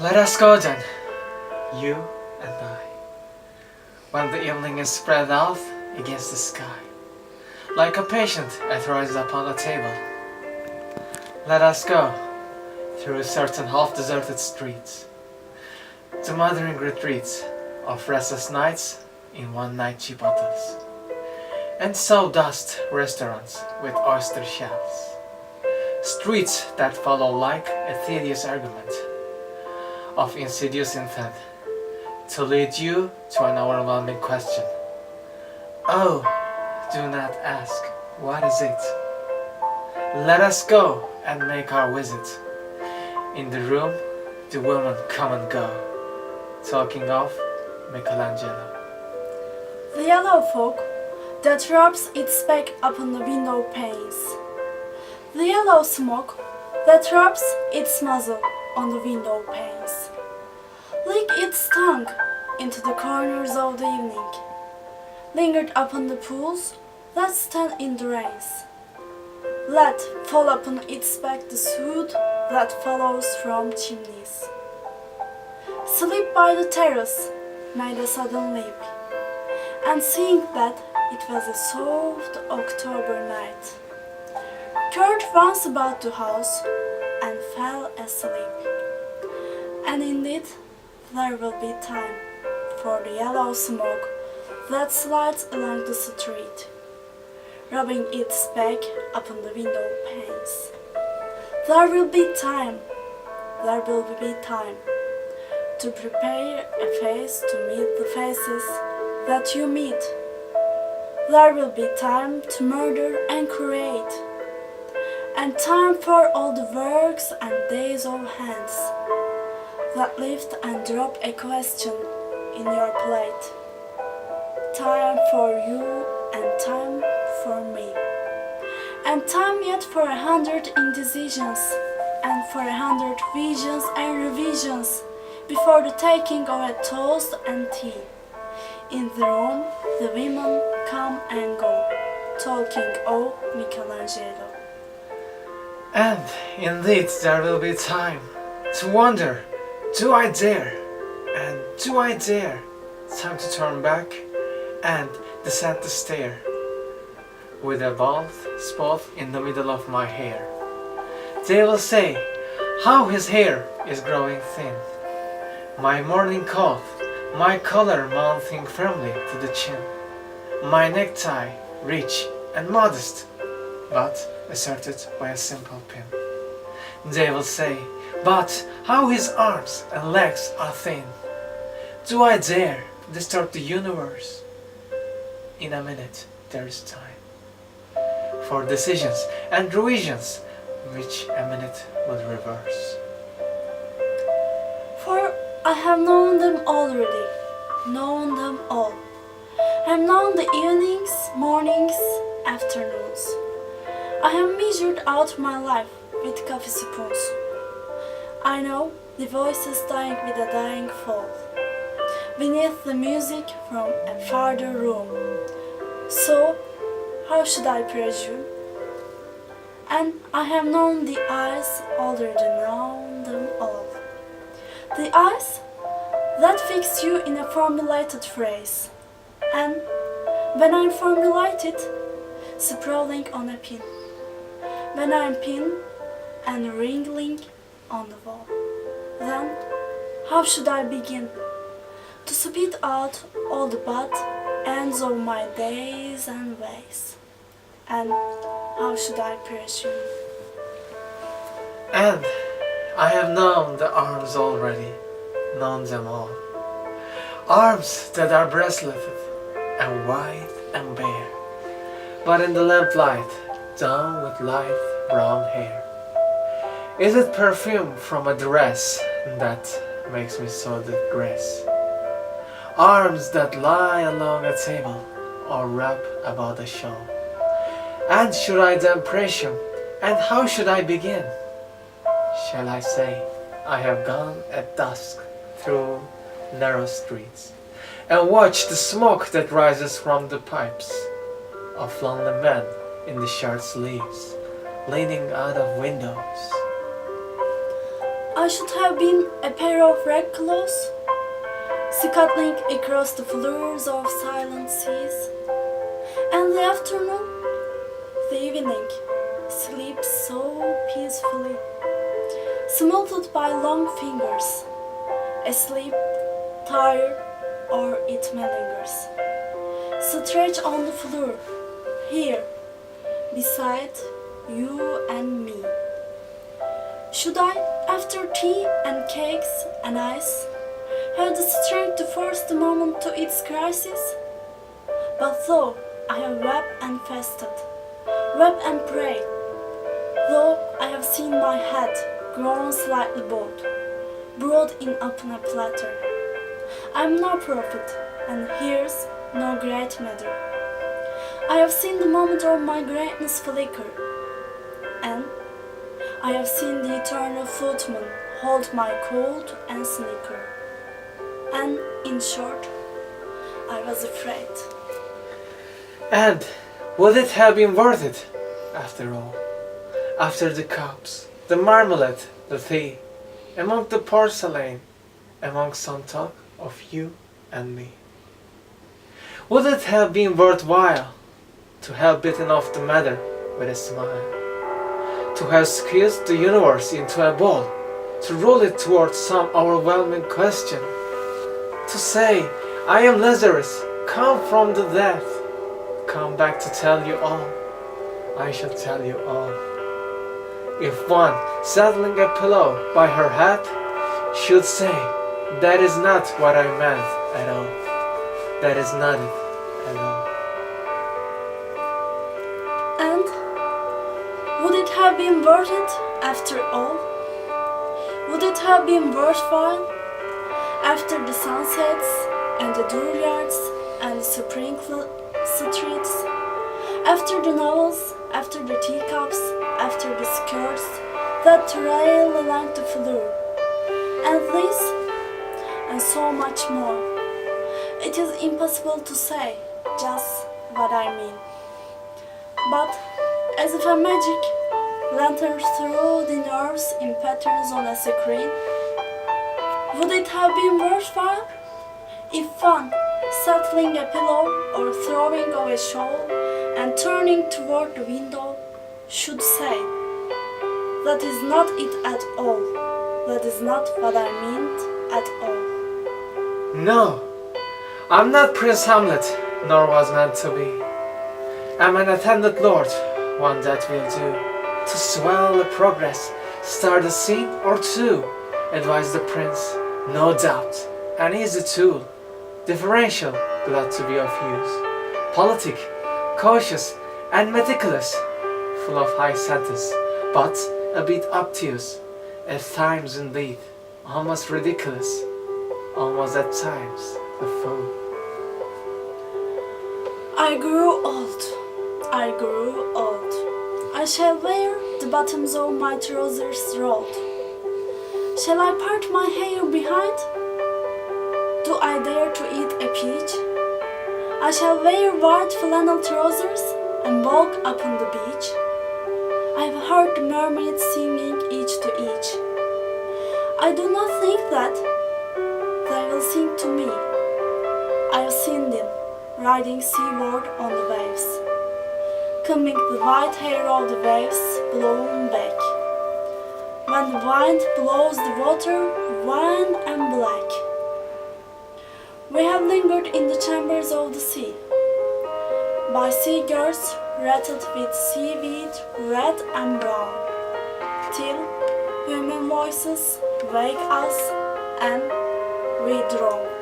Let us go then, you and I, when the evening is spread out against the sky, like a patient that rises upon a table. Let us go through certain half-deserted streets, to mothering retreats of restless nights in one-night cheap hotels, and sawdust restaurants with oyster shells, streets that follow like a tedious argument of insidious intent to lead you to an overwhelming question. Oh, do not ask, what is it? Let us go and make our visit. In the room, the women come and go, talking of Michelangelo. The yellow fog that rubs its back upon the window panes. The yellow smoke that rubs its muzzle on the window panes. Lick its tongue into the corners of the evening. Lingered upon the pools that stand in the rains. Let fall upon its back the soot that follows from chimneys. Sleep by the terrace made a sudden leap, and seeing that it was a soft October night, curled once about the house and fell asleep. And indeed, there will be time for the yellow smoke that slides along the street, rubbing its back upon the window panes. There will be time to prepare a face to meet the faces that you meet. There will be time to murder and create, and time for all the works and days of hands that lift and drop a question in your plate. Time for you and time for me, and time yet for 100 indecisions and for 100 visions and revisions before the taking of a toast and tea. In the room, the women come and go, talking of Michelangelo. And indeed there will be time to wonder, do I dare? And do I dare? Time to turn back and descend the stair, with a bald spot in the middle of my hair. They will say, how his hair is growing thin. My morning coat, my collar mounting firmly to the chin. My necktie rich and modest, but asserted by a simple pin. They will say, but how his arms and legs are thin. Do I dare disturb the universe? In a minute there is time for decisions and revisions which a minute would reverse. For I have known them already, known them all. I have known the evenings, mornings, afternoons. I have measured out my life with coffee spoons. I know the voices dying with a dying fall, beneath the music from a farther room. So, how should I presume? And I have known the eyes already known them all. The eyes that fix you in a formulated phrase, and when I'm formulated, sprawling on a pin, when I'm pinned and wriggling on the wall, then how should I begin to spit out all the bad ends of my days and ways? And how should I presume? And I have known the arms already, known them all. Arms that are braceleted and white and bare, but in the lamplight, down with light brown hair. Is it perfume from a dress that makes me so digress? Arms that lie along a table or wrap about a shawl. And should I then presume, and how should I begin? Shall I say, I have gone at dusk through narrow streets, and watched the smoke that rises from the pipes of lonely men in the shirt sleeves, leaning out of windows? I should have been a pair of red clothes, scuttling across the floors of silent seas. And the afternoon, the evening, sleeps so peacefully, smoothed by long fingers, asleep, tired, or it malingers. Stretch on the floor, here, beside you and me. Should I, after tea and cakes and ice, have the strength to force the moment to its crisis? But though I have wept and fasted, wept and prayed, though I have seen my head grown slightly bald, brought in upon a platter, I am no prophet, and here's no great matter. I have seen the moment of my greatness flicker, and I have seen the eternal footman hold my coat and snicker. And in short, I was afraid. And would it have been worth it, after all? After the cups, the marmalade, the tea, among the porcelain, among some talk of you and me? Would it have been worthwhile to have bitten off the matter with a smile? To have squeezed the universe into a ball, to roll it towards some overwhelming question? To say, I am Lazarus, come from the death, come back to tell you all, I shall tell you all. If one, settling a pillow by her head, should say, that is not what I meant at all, that is not it at all. And would it have been worth it after all? Would it have been worthwhile after the sunsets and the dooryards and the sprinkled streets? After the novels, after the teacups, after the skirts that trail along the floor? And this, and so much more. It is impossible to say just what I mean. But as if a magic lantern through the nerves in patterns on a screen, would it have been worthwhile if one, settling a pillow or throwing off a shawl and turning toward the window, should say, that is not it at all, that is not what I meant at all? No, I'm not Prince Hamlet, nor was meant to be. I'm an attendant lord, one that will do, to swell the progress, start a scene or two, advise the prince, no doubt, an easy tool, differential, glad to be of use, politic, cautious, and meticulous, full of high sentence, but a bit obtuse, at times indeed, almost ridiculous, almost at times a fool. I grew old, I grew old. I shall wear the bottoms of my trousers rolled. Shall I part my hair behind? Do I dare to eat a peach? I shall wear white flannel trousers and walk upon the beach. I have heard the mermaids singing each to each. I do not think that they will sing to me. I have seen them riding seaward on the waves, combing the white hair of the waves blown back. When the wind blows the water white and black, we have lingered in the chambers of the sea, by sea girls rattled with seaweed red and brown, till human voices wake us and we drown.